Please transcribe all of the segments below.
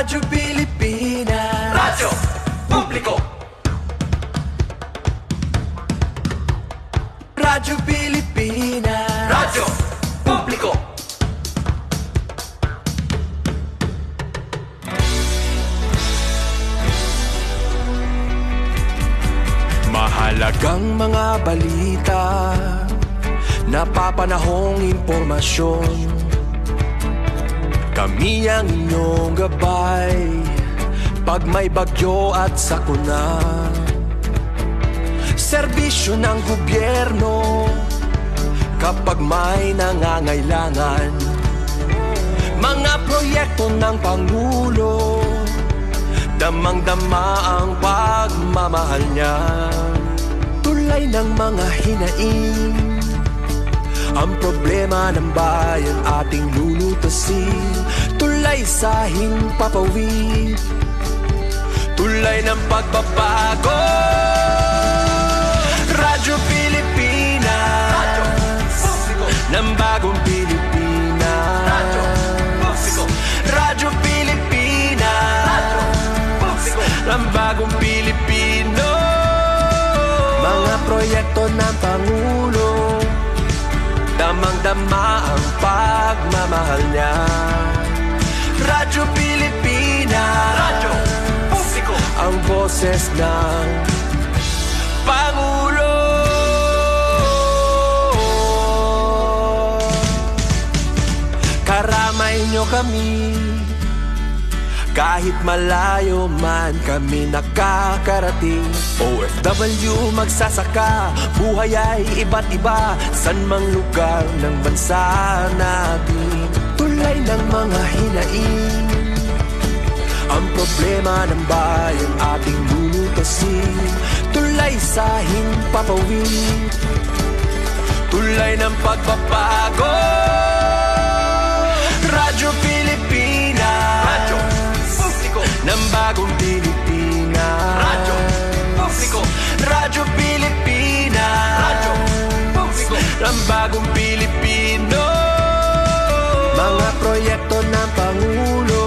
Radyo Pilipinas, Radyo Publiko. Radyo Pilipinas, Radyo Publiko. Mahalagang mga balita, napapanahong impormasyon. Kami ang inyong gabay pag may bagyo at sakuna. Serbisyo ng gobyerno kapag may nangangailangan. Mga proyekto ng Pangulo, damang-dama ang pagmamahal niya. Tulay ng mga hinaing, ang problema ng bayan ating lulutasin. Tulay sa himpapawid, tulay ng pagbabago. Radyo Pilipinas, Radyo Publiko. Ng bagong Pilipinas, Radyo Publiko. Radyo Pilipinas, Radyo Publiko. Ng bagong Pilipino. Mga proyekto ng Pangulo, damang-dama ang pagmamahal niya. Radyo Pilipinas, Radyo Publiko. Ang boses ng Pangulo. Karamay niyo kami, kahit malayo man kami nakakarating. OFW magsasaka, buhay ay iba't iba, san mang lugar ng bansa natin. Tulay ng mga hinaing, ang problema ng bayan ating lulutasin. Tulay sa himpapawid, tulay ng pagbabago. Radyo Pilipinas, Radyo Publiko. Ng bagong Pilipinas, Radyo Publiko. Radyo Pilipinas, Radyo Publiko. Ng bagong Pilipino. Mga proyekto ng Pangulo,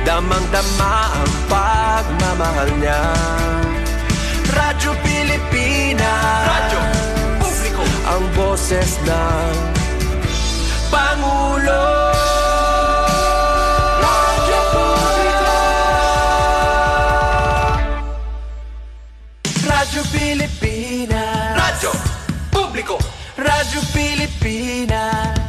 damang-dama ang pagmamahal niya. Radyo Pilipinas, Radyo Publiko. Ang boses ng Pangulo. Radyo Publiko. Radyo Pilipinas, Radyo Publiko. Radyo Pilipinas.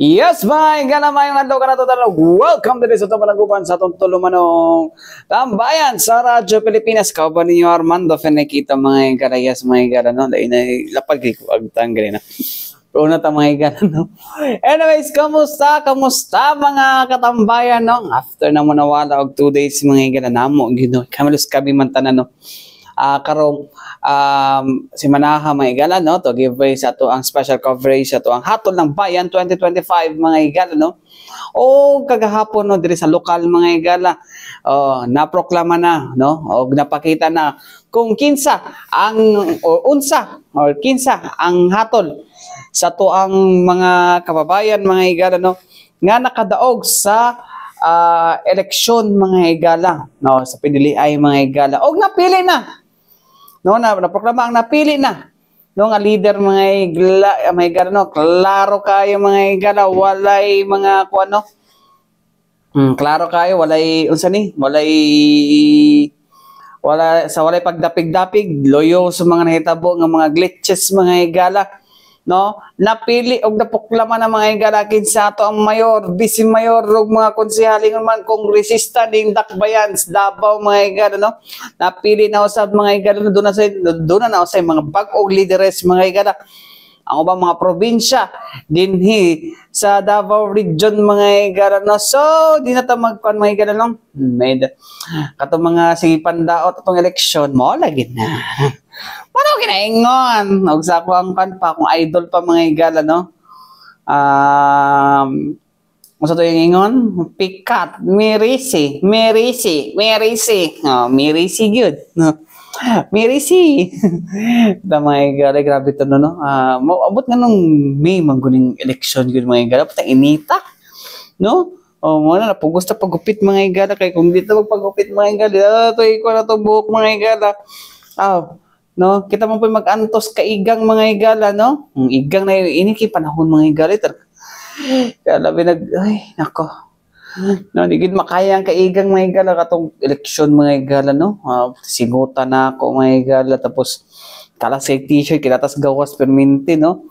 Yes, mga igala, mayong adlaw ka na total. Welcome to this ito panagupan sa itong tulumanong tambayan sa Radyo Pilipinas. Kauban ninyo Armando Fenekita, mga igala. Yes, mga igala, no? Dahil na lapag ko agtanggal na. Pero na ta mga igala, no? Anyways, kamusta? Kamusta mga katambayan, no? After na mo nawala og 2 days, mga igala, namo, gino. Kamalus kami man tanan, no? Karong si Manaha mga igala, no, to give way sa to ang special coverage sa to ang Hatol ng Bayan 2025 mga igala, no. O kagahapon, no, diri sa lokal mga igala, naproklama na, no, o napakita na kung kinsa ang kinsa ang hatol sa to ang mga kababayan mga igala, no, nga nakadaog sa eleksyon mga igala, no, sa pinili ay mga igala og napili na. No, naproklama ang napili na no nga leader mga igala, may gala no, klaro kayo mga igala, walay mga kuano. Klaro kayo, walay unsa ni? Walay pagdapig-dapig, loyo sa mga nahitabo nga mga glitches mga igala. No, napili og napuklaman ng mga igala kinsa ato ang mayor, vice mayor ug mga konsehaling man kongresista ning Dakbayan Davao mga igala no. Napili na usab mga igala doon na usay mga bag-ong leaders mga igala. Ang ubang mga probinsya dinhi sa Davao region mga igala no. So di na ta magkuan mga igala no. Kato mga sigipan daot atong eleksyon mo lagi na. Ano kinaingon? Og sa ako ang kan pa kung idol pa mga igala no. Masa to yung ingon? Pikat, Mirisi. Oh, Mirisi good. No. Mirisi. Da mga igala, grabe to no. Abot nga nung May mangguning election good mga igala. Patang inita. No? Oh, mo na pugos ta pagupit mga igala kay kung dito magpagupit mga igala, to iko na to buhok mga igala. No, kita mo po mag-antos kaigang mga igala no. Ang igang na ini kay panahon mga igala kaya labi ay nako. No, di gid makaya ang kaigang mga igala katong eleksyon mga igala no. Sigutan na ako mga igala tapos kalas kay t-shirt kinatas gawas perminti no.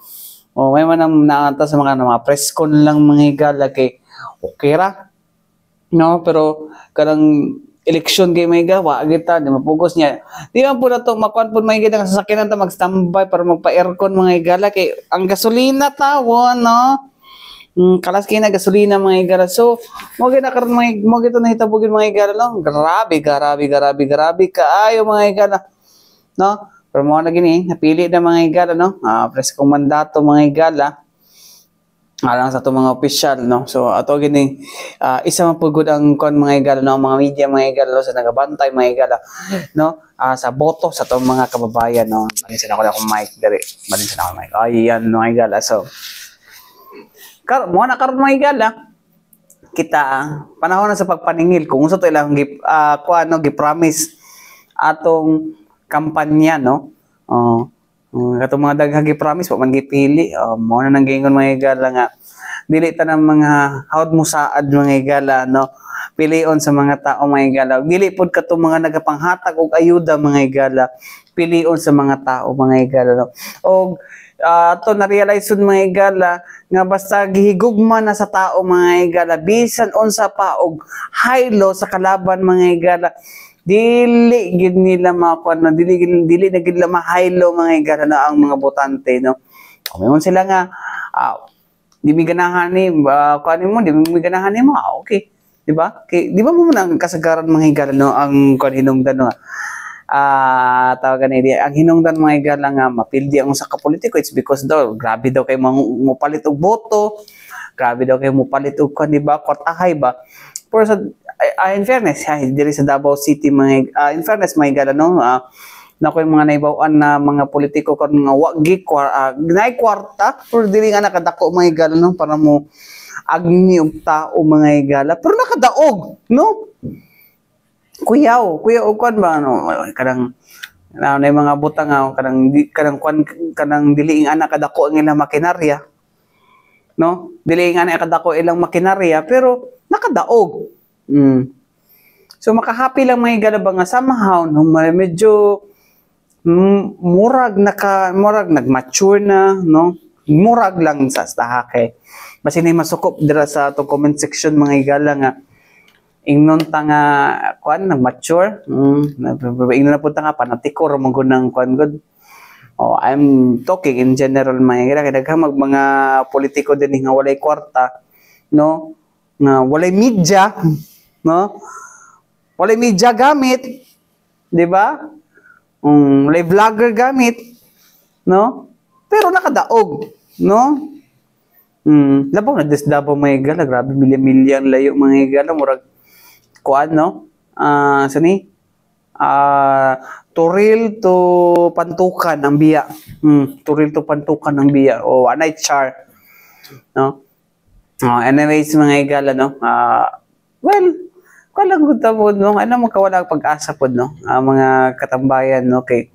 O may man naanta sa mga press con lang mga igala kay okay ra. No, pero kanang eleksyon kay may gawa kita di mapugos niya di man po na to makuan po may gid ang sasakyanan ta mag-standby para magpa-aircon mga igala kay ang gasolina tawon no kalas kay na gasolina mga igala so mo gid na karon mo gid na hitabugin mga igala no grabe kaayo mga igala no pero mo na gini napili na mga igala no preskong mandato mga igala alang sa itong mga opisyal, no? So, ato gini, isa man po good ang kon mga igala, no? Mga media, mga igala, no? Sa nagabantay, mga igala, no? Sa boto sa itong mga kababayan, no? Malinsan ako na akong mic, dari. Malinsan ako mic. Ay, yan, mga igala. So, mga nakaroon mga igala, kita, panahon na sa pagpaningil, kung gusto ito ilang gipromise atong kampanya, no? Katong mga daghang gi-promise pa man gipili mo na nang gingon mga igala nga dili ta ng mga hawd mo saad mga igala no pilion sa mga tao mga igala dili pod katong mga nagapanghatag og ayuda mga igala pilion sa mga tao mga igala no og ato na realize mga igala nga basta gihigugma na sa tao mga igala bisan unsa pa og haylo sa kalaban mga igala dili gid nila makuan no dili na gid nila mahaylo mga igala na ang mga botante no kumingon sila nga di mi ganahan ni kuan mo di mi ganahan ni mo okay di ba kay di ba mo nang kasagaran mga igala no ang kuan hinungdan no tawagan ni ang hinungdan mga igala nga mapildi ang usa ka politiko it's because daw grabe daw kay mopalit og boto grabe daw kay mopalit og kuan di ba kwartahay ba pero sa in fairness, diri sa Davao City mga in fairness mga igala no na ko yung mga naibawan na mga politiko kon nga wagi nay kwarta pero dili nga nakadako mga igala no para mo agni og tao mga igala pero nakadaog no kuyaw og kon ba no kadang na mga butang kadang dili nga nakadako ang ilang makinarya no dili nga nakadako ilang makinarya pero nakadaog. So makahappy lang mga igala ba nga somehow no medyo murag nagmature na no murag lang sa stahake basin ay masukop dira sa to comment section mga igala nga ingnon ta nga kuan nagmature ingnon na punta nga panatikor mo gunang kuan gud I'm talking in general mga igala kay daghang mga politiko din nga walay kwarta no nga walay media no walay media gamit di ba walay vlogger gamit no pero nakadaog no labaw na desdabaw mga igala grabe milya-milya ang layo mga igala murag kuan no sani Turil to Pantukan ang biya Turil to Pantukan ang biya o anay char no anyways mga igala no well kalang gud ta pod no ano mo kawala pag-asa pod no mga katambayan no kay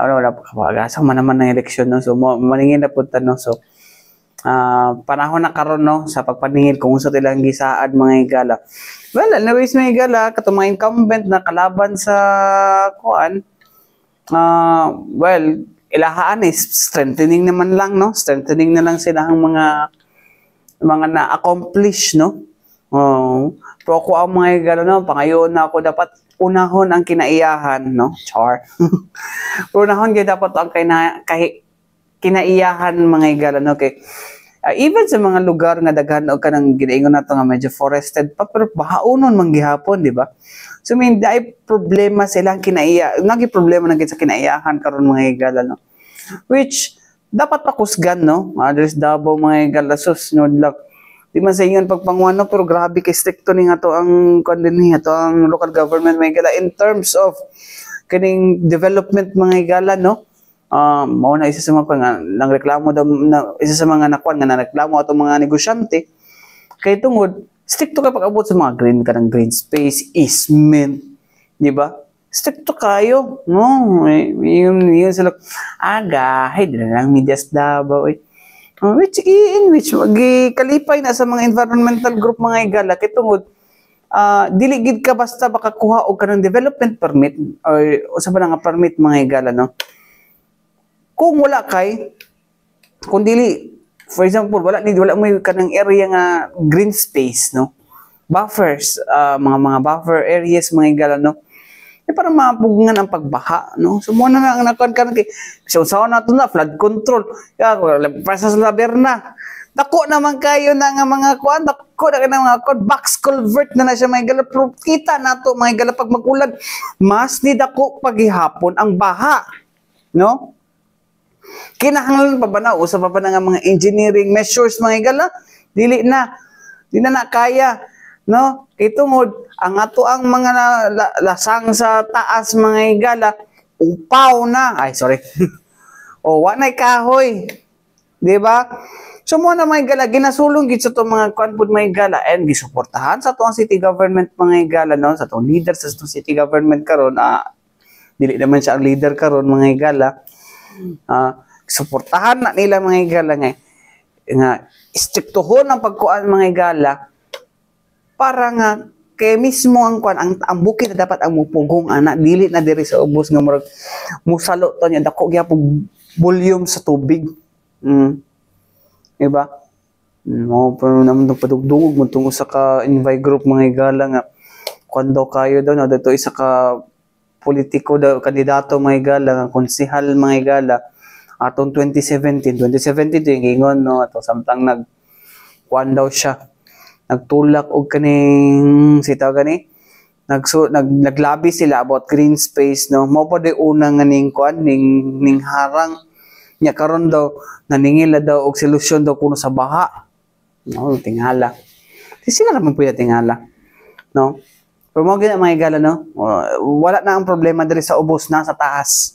wala pa kapag-asa man naman ng eleksyon, no? So maningin na punta, no? So panahon na karon, no, sa pagpaningil kung unsa tilang gisaad mga higala. Well, anyways mga higala, kato mga incumbent na kalaban sa kuan, well, ilahaan is strengthening naman lang, no? Strengthening na lang sila ang mga na-accomplish, no? Pero ako ang mga higala, no, pangayon na ako dapat unahon ang kinaiyahan, no? Char. Unahon gyud dapat ang kinaiyahan mga higala, no? Okay. Even sa mga lugar nga daghan og kanang ginaingon nato nga medyo forested pa, pero bahaunon man gihapon, di ba? So I mean, dai problema silang nagi problema na sa kinaiyahan karon mga higala, no? Which dapat pakusgan, no? Address Davao mga higala, susunod lang. Di man sa ingon pagpanguano, pero grabe kay stricto ni nga to ang kondini ato ang local government mga higala in terms of kining development mga higala, no? Mao na isa sa mga nang reklamo daw na isa sa mga nakuan nga nareklamo atong mga negosyante kay tungod stricto kay pag-abot sa mga green space easement, di ba? Stricto kayo, no? Yun sila aga, di na lang medias Davao, which kalipay na sa mga environmental group mga higala kay tungod dili gid ka basta makakuha og kanang development permit or usa ba nga permit mga higala, no? Kung wala kung dili, for example, wala mo kanang area nga green space, no? Buffers, mga buffer areas mga higala, no? Parang mapugungan ang pagbaha, no? So mo na ang nakuan kay sa nato na flood control. Para sa Laberna. Dako naman kayo na nga mga kuan, dako na mga kuan, box culvert na siya mga higala. Pero kita nato mga higala pag magulan, mas ni dako paghihapon ang baha, no? Kinahanglan pa ba na usa pa na nga mga engineering measures mga higala, dili na kaya, no? Kay tungod ang ato ang mga lasang sa taas mga higala upaw na, o wa nay kahoy, di ba? So mo na mga higala ginasulong gid sa to mga kuan mga higala and gisuportahan sa to ang city government mga higala, no? Sa to leader sa to city government karon, dili naman siya ang leader karon mga higala. Suportahan na nila mga higala nga istriktuhon ang pagkuan mga higala para nga kay mismo ang kuan ang bukid na dapat ang mupugong ana dili na diri sa ubos nga murag musalo to nya dako gyapon volume sa tubig. Diba? Mo pero naman tong padugdugog mo tong usa ka invite group mga higala nga kuan daw kayo daw na dito isa ka politiko daw, kandidato mga higala, nga konsehal mga higala, atong 2017 yung gingon, no? Ato samtang kuan daw siya, nagtulak og kaning sitaw gani, naglabi sila about green space, no? Mao pa di una nga ning kuan ning harang nya karon daw naningila daw og solusyon daw kuno sa baha, no? Tingala di sila naman pwede tingala, no? Pero mo gina mga higala, no? Wala na ang problema diri sa ubos na sa taas.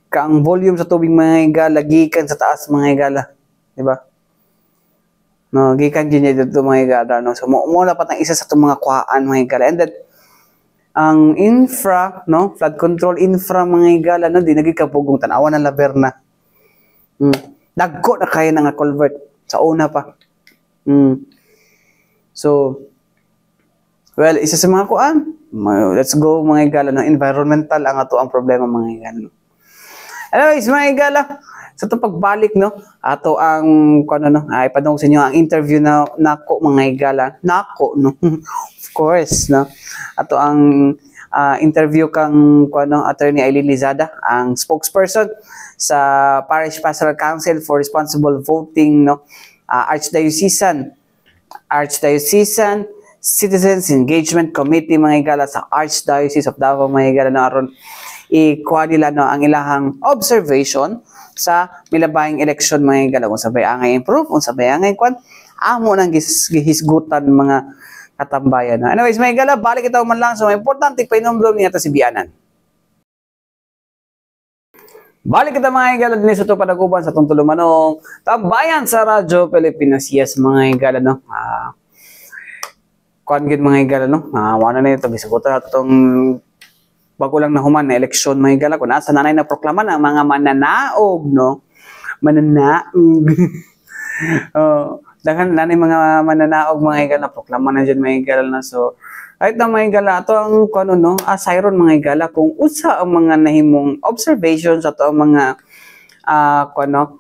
Ang volume sa tubig mga higala gikan sa taas mga higala, di ba? No, gikan din dito mga higala, no? So mo dapat ang isa sa itong mga kuhaan mga higala. And then ang infra, no? Flood control infra mga higala, no? Di nagikapugong tanawan ng Laberna. Dagko na kaya nga culvert sa una pa. So well, isa sa mga kuan, let's go mga higala, no? Environmental ang ato ang problema mga higala, no? Anyways, mga higala, sa itong pagbalik, no? Ato ang, kuan, no? Ipadong sa inyo ang interview na nako mga higala. Nako, no? Of course, no? Ato ang interview kang, kuan, no? Attorney Eileen Lizada, ang spokesperson sa Parish Pastoral Council for Responsible Voting, no? Archdiocesan Citizens Engagement Committee mga higala sa Archdiocese of Davao mga higala, na aron ikuha nila, no, ang ilahang observation sa milabayang election mga higala, kung sabay angay improve, kung sabay angay kuan amo nang gihisgutan mga katambayan, no? Anyways mga higala, balik itaw man lang sa mga importante painomblom niya si Bianan. Balik kita mga higala din sa ito panaguban sa itong tulumanong tambayan sa Radyo Pilipinas. Yes mga higala, no? Kuan gid mga higala, no? Wala na ito, bisagutan na itong bago lang nahuman na eleksyon mga higala, kung nasa nanay na proklama ng mga mananaog, no? Mananaog. Daghan na mga mananaog mga higala, proklama na dyan mga higala na. So, kahit na mga higala, ito ang kung ano, asayron mga higala, kung usa ang mga nahimong observations at ang mga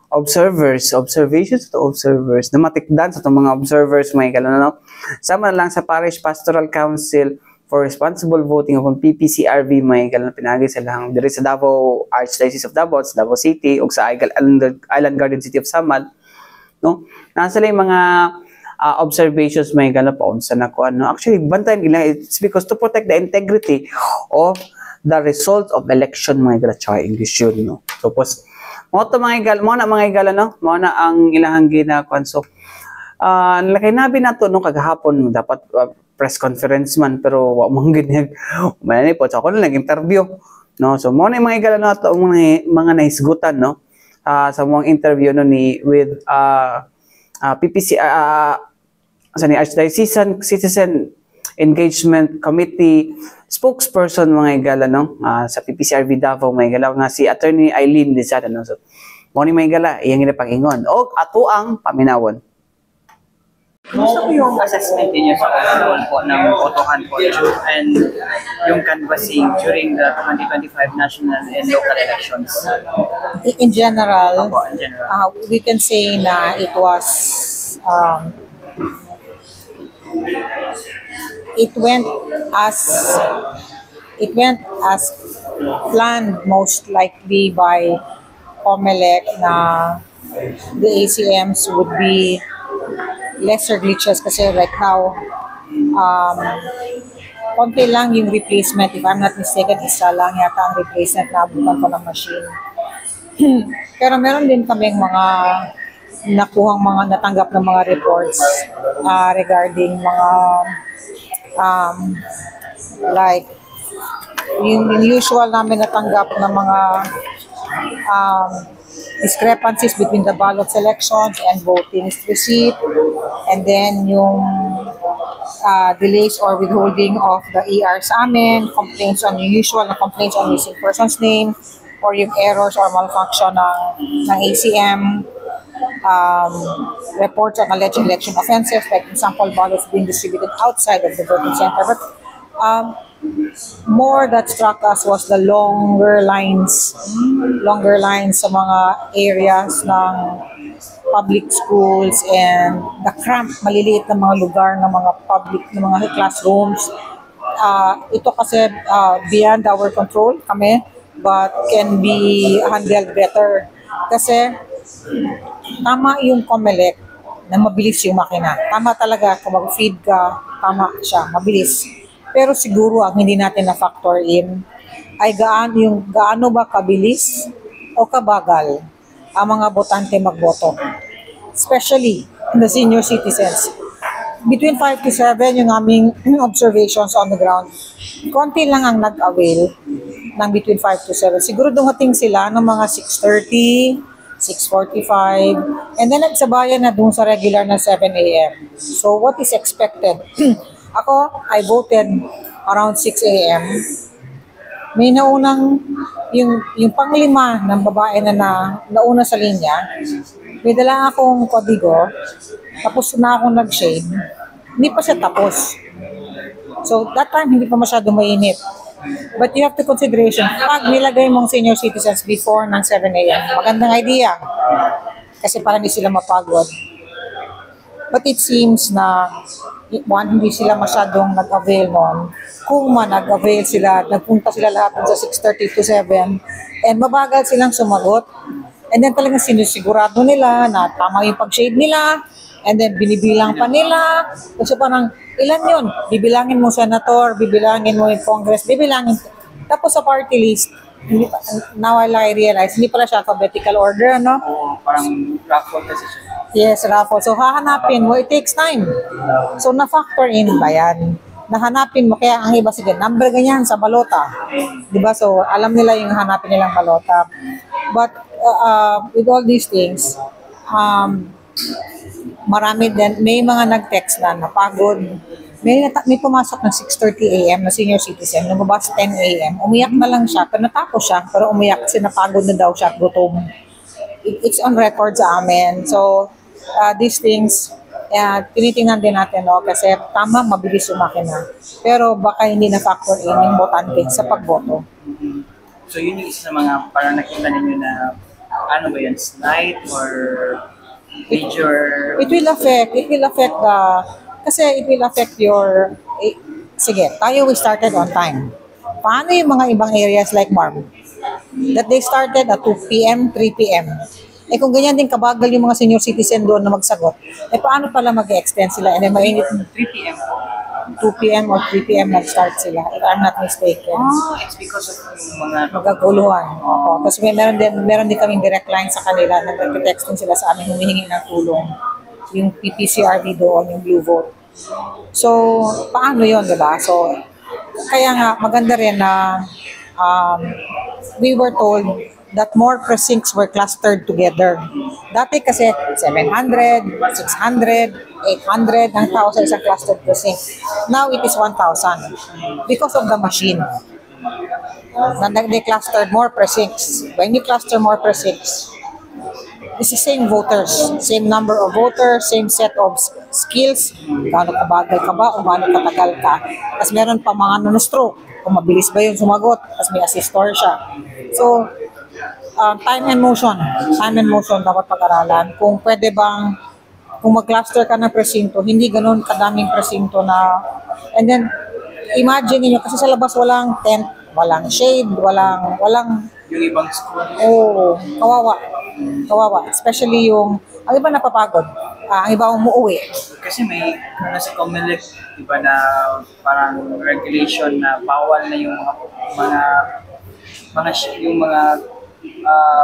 observations to observers, na matikdan sa itong mga observers mga higala, no? Sama na lang sa Parish Pastoral Council for Responsible Voting o PPCRV mga higala, na pinagi silang diri sa Davao Archdiocese of Davao, sa Davao City, o sa Island Garden City of Samad, no? Nasa lang mga observations may gala paunsa na ko ano. Actually, bantayan nila, it's because to protect the integrity of the result of election mga gala, tsaka English yun, no? So, mo na mga igala, no? Mo na ang ilahang ginakuan. So, nalakay nabi na to, no, kagahapon, dapat press conference man, pero wak mong ganyan. Umayan po, so ako na nag-interview, no? So, mo na yung mga igala na ito, mga nahisgutan, no? Sa mga interview, no, with PPC, ni Archdiocesan Citizen Engagement Committee spokesperson mga igala, no, sa PPCRV Davao mga igala, nga si Attorney Eileen Lizada, no. So mo ni mga igala iyang ginapag-ingon o ato ang paminawon. Gusto ko yung assessment niyo sa kasunod po ng botohan po and yung canvassing during the 2025 national and local elections. In general, In general. we can say na it was it went as planned, most likely by COMELEC, na the ACMs would be lesser glitches kasi right now konti lang yung replacement. If I'm not mistaken, isa lang yata ang replacement na abutan ko ng machine. Pero meron din kaming mga natanggap ng mga reports regarding mga like yung usual namin natanggap ng mga discrepancies between the ballot selections and voting receipt, and then yung delays or withholding of the ER sa amin, complaints on usual na complaints on missing person's name, or yung errors or malfunction ng ACM, reports on alleged election offenses, like example ballots being distributed outside of the voting center. But more that struck us was the longer lines sa mga areas ng public schools and the cramped, maliliit na mga lugar ng mga public, ng mga classrooms. Ito kasi beyond our control kami, but can be handled better. Kasi tama yung COMELEC na mabilis yung makina. Tama talaga, kung mag-feed ka, tama siya, mabilis. Pero siguro ang hindi natin na-factor in ay gaano ba kabilis o kabagal ang mga botante magboto. Especially the senior citizens. Between 5 to 7 yung aming observations on the ground. Konti lang ang nag-avail ng between 5 to 7. Siguro dumating sila ng mga 6:30, 6:45, and then nagsabayan na dun sa regular na 7 a.m. So what is expected? Ako, I voted around 6 a.m. May naunang, yung panglima ng babae na nauna sa linya, may dala akong kodigo, tapos na akong nag-shade, hindi pa siya tapos. So that time, hindi pa masyado mainit. But you have to consideration, pag nilagay mong senior citizens before ng 7 a.m., magandang idea. Kasi para hindi sila mapagod. But it seems na hindi sila masyadong nag-avail noon. Kung man nag-avail sila, nagpunta sila lahat sa 6:30 to 7, and mabagal silang sumagot. And then talagang sinisigurado nila na tama yung pag-shade nila, and then binibilang pa nila. Kasi parang, ilan yun? Bibilangin mo senator, bibilangin mo yung congress, bibilangin. Tapos sa party list, now I realize, hindi pala siya alphabetical order, no? Parang raffle kasi siya. Yes, raffle. So, hahanapin mo, it takes time. So, na-factor in ba yan? Nahanapin mo, kaya ang iba, sige, number ganyan sa balota. Diba? So, alam nila yung hanapin nilang balota. But, with all these things, marami din, may mga nag-text na napagod, may pumasok ng 6:30 a.m. na senior citizen, lumabas 10 a.m. Umiyak na lang siya, pero natapos siya, pero umiyak kasi napagod na daw siya at gutom. It's on record sa amin. So, these things, tinitingnan din natin, no? Kasi tama, mabilis yung makina. Pero baka hindi na factor in yung botante sa pagboto. So yun yung isa sa mga parang nakita ninyo na ano ba yun, slight or major? It will affect kasi it will affect your, sige, tayo we started on time. Paano yung mga ibang areas like Marm? That they started at 2 p.m., 3 p.m. Kung ganyan din kabagal yung mga senior citizen doon na magsagot, paano pala mag-extend sila? And then mainit 3 p.m. 2 p.m. or 3 p.m. nag-start sila, if I'm not mistaken. It's because of yung mga Magaguluhan. Opo. Tapos meron din kaming direct line sa kanila, nag-text din sila sa amin, humihingi ng tulong. Yung PPCRV doon, yung Blue Vote. So, paano yun, diba? So, kaya nga, maganda rin na we were told that more precincts were clustered together. Dati kasi 700, 600, 800 ang tao sa isang clustered precinct. Now it is 1,000 because of the machine. They clustered more precincts. When you cluster more precincts, it's the same voters, same number of voters, same set of skills, gaano kabagal ka ba o gaano katagal ka. Tapos meron pa mga stroke, kung mabilis ba yung sumagot, tapos may assistor siya. So, time and motion dapat pag-aralan. Kung pwede bang, kung mag-cluster ka ng presinto, hindi ganun kadaming presinto na, and then, imagine niyo kasi sa labas walang tent, walang shade, walang yung ibang school. Kawawa. Especially yung, ang iba napapagod, ang iba umuwi. Kasi may, sa Comelec, diba na parang regulation na bawal na yung mga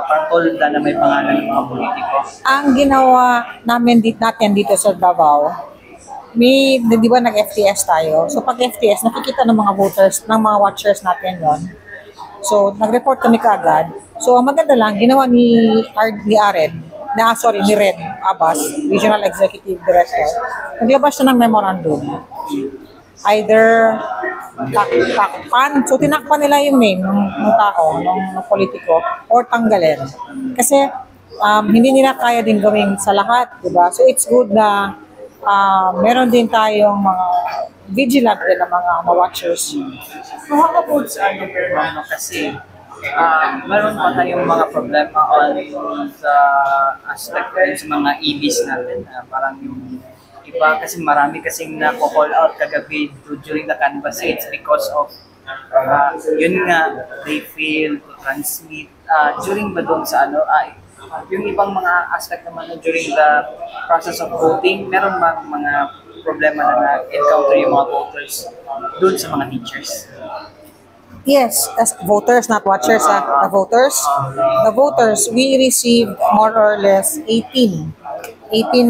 parang tolda na may pangalan ng mga politiko. Ang ginawa natin dito sa Davao, di ba nag-FTS tayo? So pag FTS, nakikita ng mga voters, ng mga watchers natin yon. So nag-report kami kaagad. So ang maganda lang, ginawa ni Red Abbas, Regional Executive Director, naglabas siya ng memorandum. Either takpan, so tinakpan nila yung name ng tao, ng politiko, or tanggalin. Kasi hindi nila kaya din gawin sa lahat, diba? So it's good na meron din tayong mga vigilant din na mga watchers. So how about sa kasi meron pa tayong mga problema on sa aspect sa mga EVs natin, parang yung iba kasi marami kasing na-call out kagabi during the canvassing. It's because of yun nga, they fail to transmit during ba doon sa yung ibang mga aspect naman during the process of voting, meron mga problema na na-encounter yung mga voters doon sa mga teachers. Yes, as voters, not watchers. The voters, we received more or less 18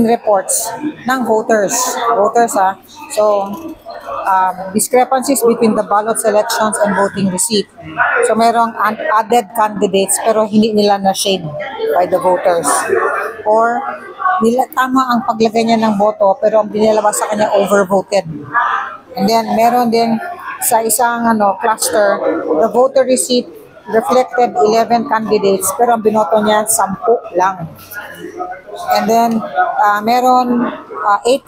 reports ng voters. So, discrepancies between the ballot selections and voting receipt. So, merong added candidates pero hindi nila na-shade by the voters. Or, tama ang paglagay niya ng boto pero ang binilabas sa kanya overvoted. And then, meron din sa isang cluster, the voter receipt reflected 11 candidates pero ang binoto niya 10 lang. And then, meron 8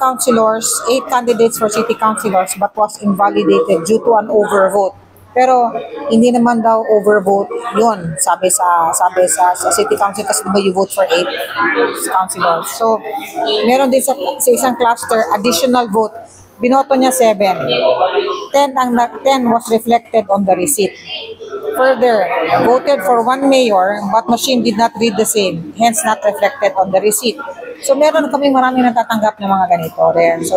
candidates for city councilors but was invalidated due to an overvote. Pero hindi naman daw overvote yun, sabi sa city council kasi diba you vote for 8 councilors. So, meron din sa isang cluster, additional vote, binoto niya 7. 10 was reflected on the receipt. Further, voted for 1 mayor but machine did not read the same, hence not reflected on the receipt. So meron kaming maraming natatanggap ng mga ganito rin. So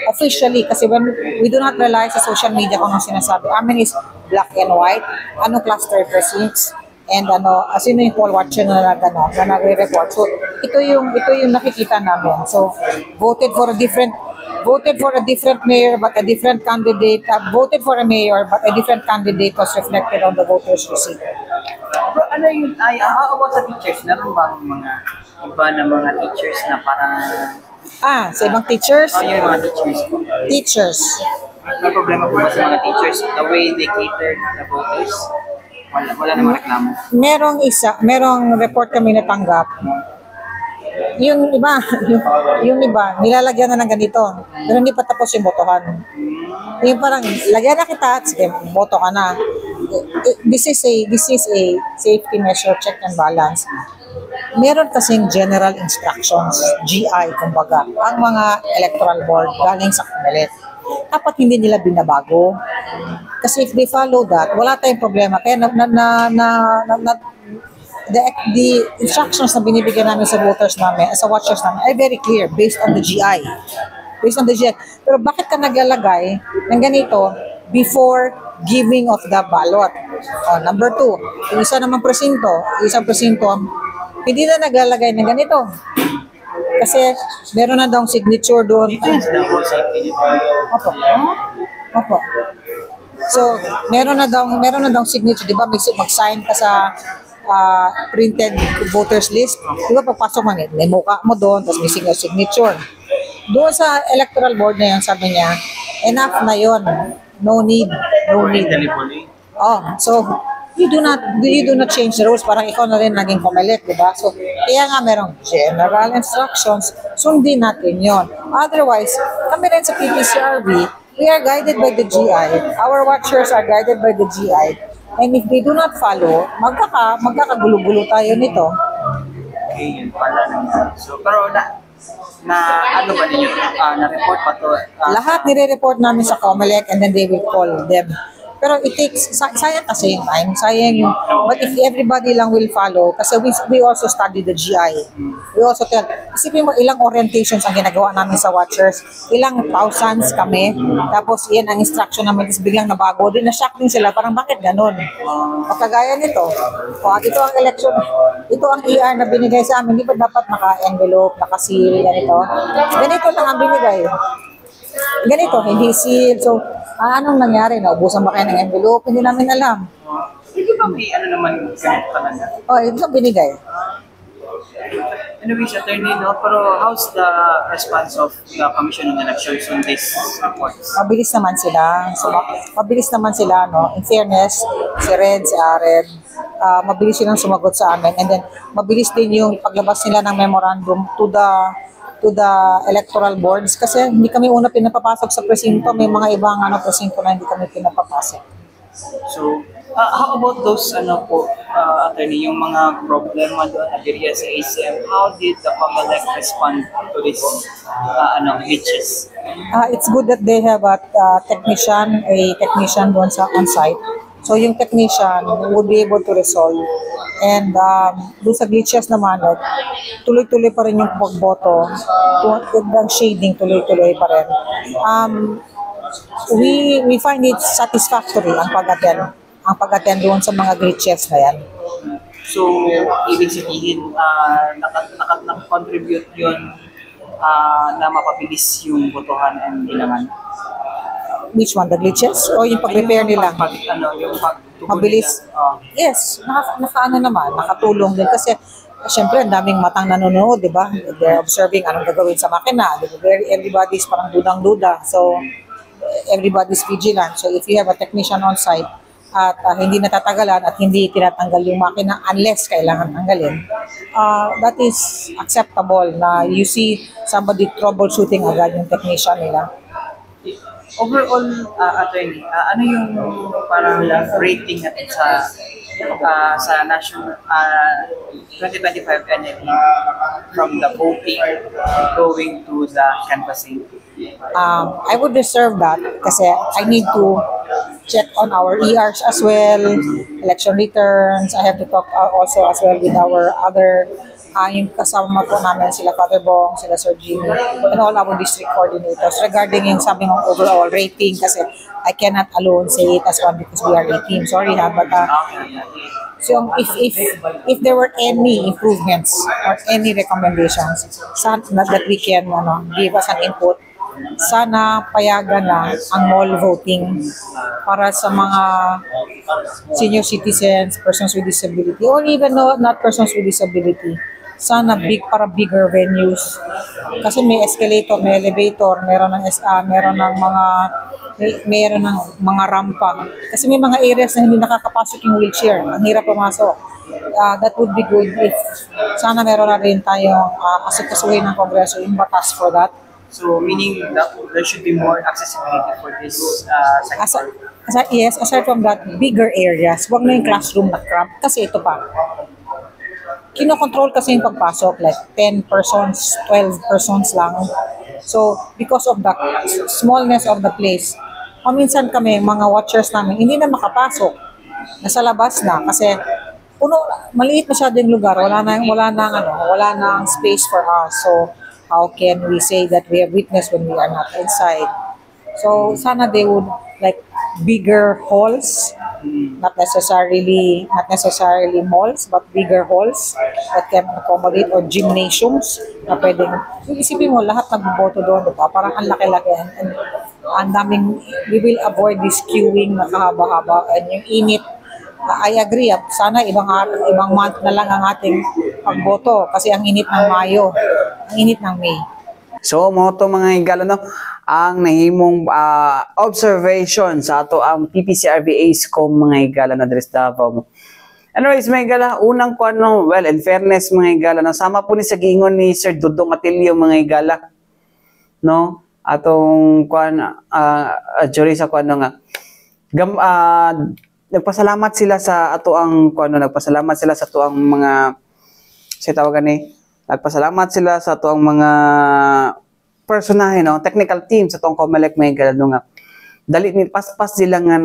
officially, kasi when we do not rely sa social media kung ano sinasabi, amin is black and white, cluster precincts, and sino yung poll watcher na nagre-report. So ito yung nakikita namin. So voted for a different mayor but a different candidate, voted for a mayor but a different candidate was reflected on the voters receipt. Pero ano how about sa teachers? Meron bang mga iba na mga teachers na parang Sa ibang teachers? Yung mga teachers po. Teachers. May problema po ba sa mga teachers, the way they cater the voters? Wala namang reklamo. Merong report kami natanggap. Yung iba, yung iba, nilalagyan na ng ganito. Pero hindi pa tapos yung botohan. Yung parang, lagyan na kita, sige, boto ka na. This is a safety measure, check and balance. Meron kasing general instructions, GI, kumbaga, ang mga electoral board galing sa COMELEC. Dapat hindi nila binabago. Kasi if they follow that, wala tayong problema. Kaya the instructions na binibigyan namin sa voters namin, sa watchers namin, ay very clear based on the GI. Based on the GI. Pero bakit ka naglalagay ng ganito before giving of the ballot? Number 2, yung isa naman isang presinto, hindi na naglalagay ng ganito. Kasi meron na daw signature doon. Opo. So, meron na daw signature, 'di ba? Mag-sign ka sa printed voters list. 'Di ba pagpasok mo, may mukha mo doon, tapos may signature. Doon sa electoral board na 'yon, sabi niya, enough na 'yon. No need. So you do not change the rules. Parang ikaw na rin naging COMELEC, di ba? So, kaya nga merong general instructions, sundin natin yon. Otherwise, kami rin sa PPCRB, we are guided by the GI. Our watchers are guided by the GI. And if they do not follow, magkakagulo-gulo tayo nito. Okay, yun pala naman. So, pero ano ba ninyo? Na-report pa to? Lahat nire-report namin sa COMELEC and then they will call them. Pero it takes, sayang kasi yung time, but if everybody lang will follow, kasi we also study the GI. We also tell, isipin mo ilang orientations ang ginagawa namin sa watchers, ilang thousands kami, tapos yan ang instruction namin, tapos biglang nabago, din na-shock din sila, parang bakit ganun? O kagaya nito, ito ang election, ito ang ER na binigay sa amin, di ba dapat naka-envelope, naka-seal, ganito lang ang binigay. Ganito, hindi seal. So, anong nangyari? Naubusan ba kayo ng envelope? Hindi namin alam. Hindi ba may naman ganito talaga? Ito ang binigay. Anyways, attorney, no? Pero how's the response of the Commission on Elections on these reports? Mabilis naman sila, no? In fairness, si Red, mabilis silang sumagot sa amin. And then, mabilis din yung paglabas nila ng memorandum to the electoral boards kasi hindi kami una pinapapasok sa presinto, may mga ibang presinto na hindi kami pinapapasok. So, how about those attorney, yung mga problema doon na sa ACM, how did the COMELEC respond to this hitches? It's good that they have a technician doon on site. So yung technician would be able to resolve. And doon sa glitches naman, tuloy-tuloy pa rin yung pagboto. Yung shading, tuloy-tuloy pa rin. We find it satisfactory ang pag-attend doon sa mga glitches na yan. So, ibig sabihin, nakakontribute yun na mapabilis yung botohan and bilangan? Which one? The glitches? O yung pag-repair nila? Mabilis? Yes. Nakatulong din. Kasi, syempre, ang daming matang nanonood, di ba? They're observing anong gagawin sa makina. Everybody's parang dudang-duda. So, everybody's vigilant. So, if you have a technician on site at hindi natatagalan at hindi tinatanggal yung makina unless kailangan tanggalin, that is acceptable na you see somebody troubleshooting agad yung technician nila. Overall, attorney, ano yung parang rating natin sa national 2025 NLE from the voting going to the canvassing? I would reserve that kasi I need to check on our ERs as well, election returns. I have to talk also as well with our other yung kasama po namin, sila Father Bong, sila Sir Jimmy, and all our district coordinators regarding yung sabi ng overall rating kasi I cannot alone say it as one because we are a team. Sorry but so if there were any improvements or any recommendations that we can give us an input, sana payagan na ang mall voting para sa mga senior citizens, persons with disability, or even not persons with disability. sana para bigger venues. Kasi may escalator, may elevator, meron ng mga rampa. Kasi may mga areas na hindi nakakapasok yung wheelchair. Ang hirap pumasok. That would be good if sana meron na rin tayong asikasuhin ng Kongreso yung batas for that. So meaning that there should be more accessibility for this sector. Yes, aside from that, bigger areas. Huwag na yung classroom na cramp. Kasi ito pa, kinokontrol kasi yung pagpasok, like 10 persons, 12 persons lang. So, because of the smallness of the place, paminsan kami, mga watchers namin, hindi na makapasok. Nasa labas na kasi maliit masyado yung lugar, wala nang space for us. So, how can we say that we have witness when we are not inside? So, sana they would like bigger halls, not necessarily malls, but bigger halls that can accommodate, or gymnasiums na pwedeng, isipin mo, lahat nagboboto doon, diba? Parang ang laki-laki, and ang daming, we will avoid this queuing na kahaba-haba, and yung init. I agree, sana ibang month na lang ang ating pagboto kasi ang init ng Mayo, ang init ng May. So, mo to mga higala, no, ang nahimong observation sa ato ang PPCRVAs kung mga higala na Dres Davao. Anyways, mga higala, unang kuano, well, in fairness, mga higala, no, sama po ni sa giingon ni Sir Dudong Atilio, mga higala, no, atong kuano, jury sa kuano nga, nagpasalamat sila sa ato ang kuano, nagpasalamat sila sa ato ang mga, sa tawagan ni, nagpasalamat sila sa ato ang mga personahe, no, technical team sa atong COMELEC, may galano nga dali ni paspas sila nga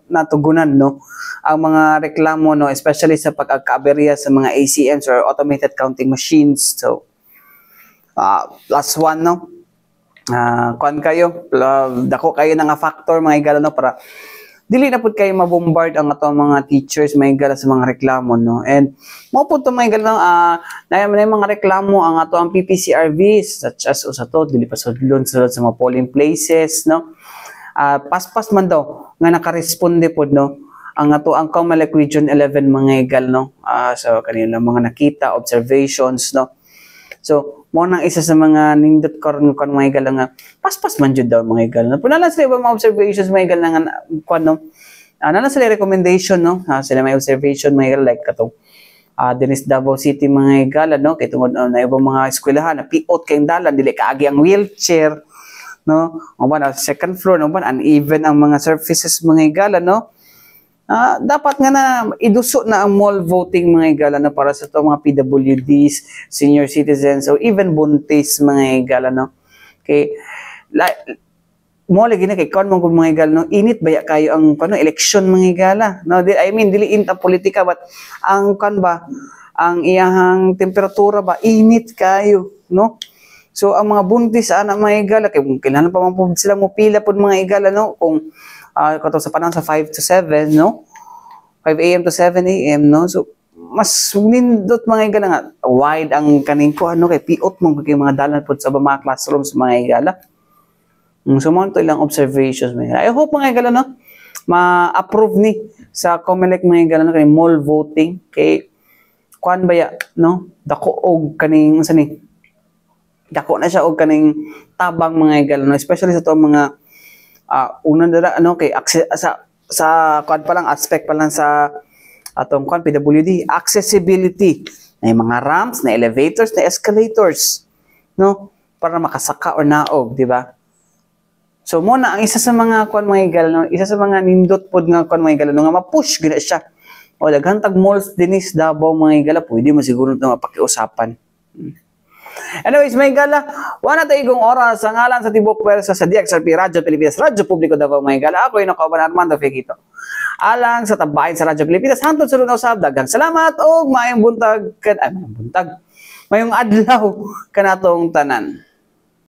natugunan, no, ang mga reklamo, no, especially sa pagkaaberya sa mga ACMs or automated counting machines. So last one, no, kuan kayo, dako kayo nga factor, mga galano, para dili na pud kayo mabombard ang ato mga teachers, may gala sa mga reklamo, no. And mo pud to, may gala na mga reklamo ang ato ang PPCRVs, such as usato dili pa sudlon sa mga polling places, no. Paspas man daw nga nakaresponde pud, no, ang ato ang COMELEC Region 11, mga igal, no. So kanila mga nakita observations, no. So mo nang isa sa mga nindot karon kon, mga igal nga paspas man jud daw, mga igal, no. Punala sila ba mga observations, mga igal, nga kuan, no, nana sila recommendation, no, sila may observation, mga igal, like katong Dinis Davao City, mga igal, no, kay tungod na ibang mga eskwelahan na piot kay dalan, dili kaagi ang wheelchair, no, o ba na second floor, no, ba uneven ang mga surfaces, mga igal, no. Dapat nga na iduso na ang mall voting, mga igala, na para sa mga PWDs, senior citizens, o even buntis, mga igala, no. Okay, mo lagi na kay kon mga igala, no, init baya kayo ang election, mga igala, no. I mean, dili inta politika, but ang ang iyahang temperatura ba init kayo, no. So ang mga buntis, anak, mga igala, kay kailangan pa man po sila mo pila pod, mga igala, no, kung kato sa panahon sa 5 to 7, no? 5 a.m. to 7 a.m., no? So, mas nindot, mga igala, nga wide ang kaning ko, ano, kay piot mo kay mga dalan po sa mga classrooms, mga igala. So, mga ito ilang observations, mga igala. I hope, mga igala, no, ma-approve ni sa COMELEC, mga igala, no, kay mall voting, kay kuan baya, no? Dako og kaning, sani? Dako na siya og kaning tabang, mga igala, no? Especially sa to mga unang dala, ano, kay sa kuan pa lang, aspect pa lang sa atong kuan PWD, accessibility, na mga ramps, na elevators, na escalators, no, para makasaka or naog, di ba? So mo na ang isa sa mga kuan, mga igala, no, isa sa mga nindot pod nga kuan, mga igala, no, nga ma-push gina siya, o daghan tag malls Dinis Davao, mga igala, pwede mo siguro ito mapakiusapan. Anyways, may gala, wala tayo igong oras sa ngalan sa Tibok Pwersa sa DXRP Radyo Pilipinas, Radyo Publiko Davao, may gala. Ako yung nakauban Armando Fekito. Alang sa tabahin sa Radyo Pilipinas, hantod sa lunaw sa dagang salamat o mayong buntag, mayong adlaw kanatong tanan.